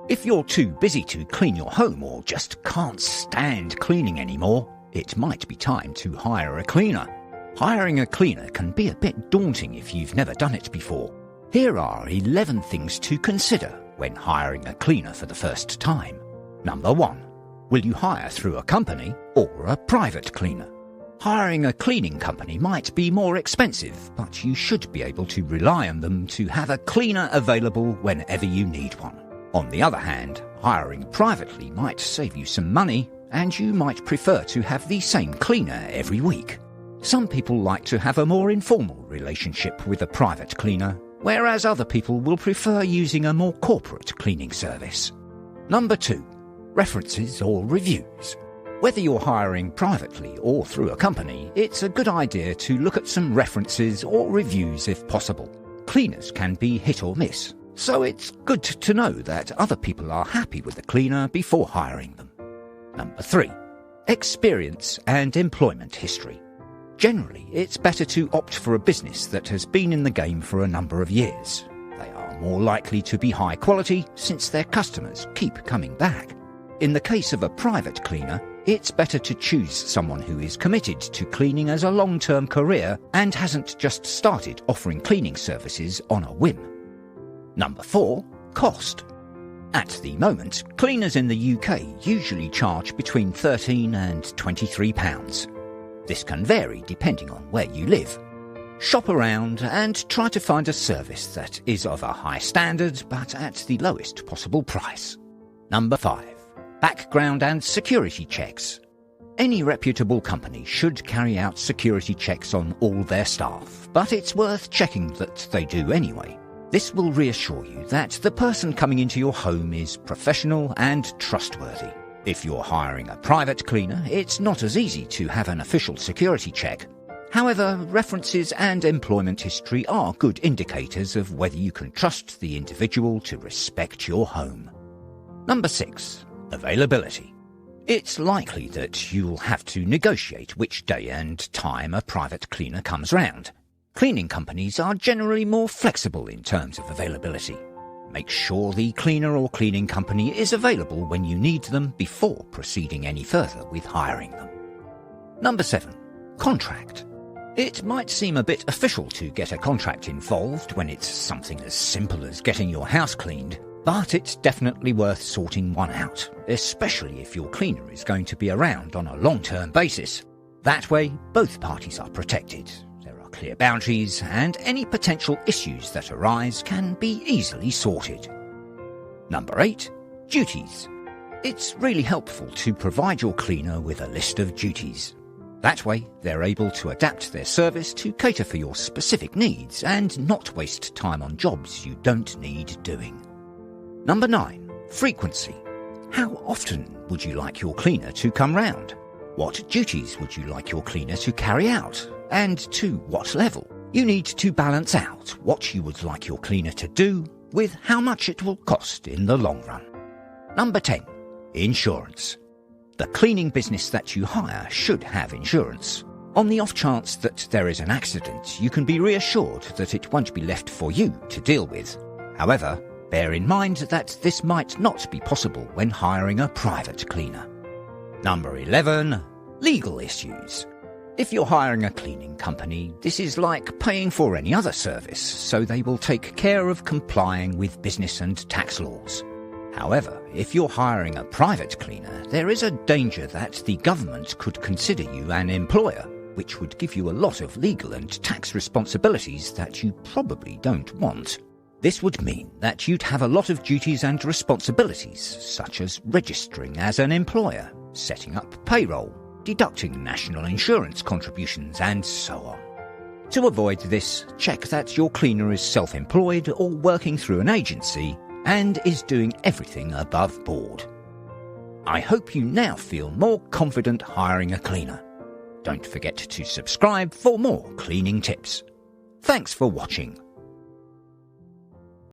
If you're too busy to clean your home or just can't stand cleaning anymore, it might be time to hire a cleaner. Hiring a cleaner can be a bit daunting if you've never done it before. Here are 11 things to consider when hiring a cleaner for the first time. Number 1. Will you hire through a company or a private cleaner? Hiring a cleaning company might be more expensive, but you should be able to rely on them to have a cleaner available whenever you need one. On the other hand, hiring privately might save you some money, and you might prefer to have the same cleaner every week. Some people like to have a more informal relationship with a private cleaner, whereas other people will prefer using a more corporate cleaning service. Number 2. References or reviews. Whether you're hiring privately or through a company, it's a good idea to look at some references or reviews if possible. Cleaners can be hit or miss, so it's good to know that other people are happy with the cleaner before hiring them. Number 3. Experience and employment history. Generally, it's better to opt for a business that has been in the game for a number of years. They are more likely to be high quality since their customers keep coming back. In the case of a private cleaner, it's better to choose someone who is committed to cleaning as a long-term career and hasn't just started offering cleaning services on a whim. Number 4. Cost. At the moment, cleaners in the UK usually charge between £13 and £23. This can vary depending on where you live. Shop around and try to find a service that is of a high standard but at the lowest possible price. Number 5. Background and security checks. Any reputable company should carry out security checks on all their staff, but it's worth checking that they do anyway. This will reassure you that the person coming into your home is professional and trustworthy. If you're hiring a private cleaner, it's not as easy to have an official security check. However, references and employment history are good indicators of whether you can trust the individual to respect your home. Number 6. Availability. It's likely that you'll have to negotiate which day and time a private cleaner comes round. Cleaning companies are generally more flexible in terms of availability. Make sure the cleaner or cleaning company is available when you need them before proceeding any further with hiring them. Number 7. Contract. It might seem a bit official to get a contract involved when it's something as simple as getting your house cleaned, but it's definitely worth sorting one out, especially if your cleaner is going to be around on a long-term basis. That way, both parties are protected. Clear boundaries, and any potential issues that arise can be easily sorted. Number 8. Duties. It's really helpful to provide your cleaner with a list of duties. That way, they're able to adapt their service to cater for your specific needs and not waste time on jobs you don't need doing. Number 9. Frequency. How often would you like your cleaner to come round? What duties would you like your cleaner to carry out? And to what level? You need to balance out what you would like your cleaner to do with how much it will cost in the long run. Number 10. Insurance. The cleaning business that you hire should have insurance. On the off chance that there is an accident, you can be reassured that it won't be left for you to deal with. However, bear in mind that this might not be possible when hiring a private cleaner. Number 11. Legal issues. If you're hiring a cleaning company, this is like paying for any other service, so they will take care of complying with business and tax laws. However, if you're hiring a private cleaner, there is a danger that the government could consider you an employer, which would give you a lot of legal and tax responsibilities that you probably don't want. This would mean that you'd have a lot of duties and responsibilities, such as registering as an employer, setting up payroll, deducting national insurance contributions, and so on. To avoid this, check that your cleaner is self-employed or working through an agency and is doing everything above board. I hope you now feel more confident hiring a cleaner. Don't forget to subscribe for more cleaning tips. Thanks for watching.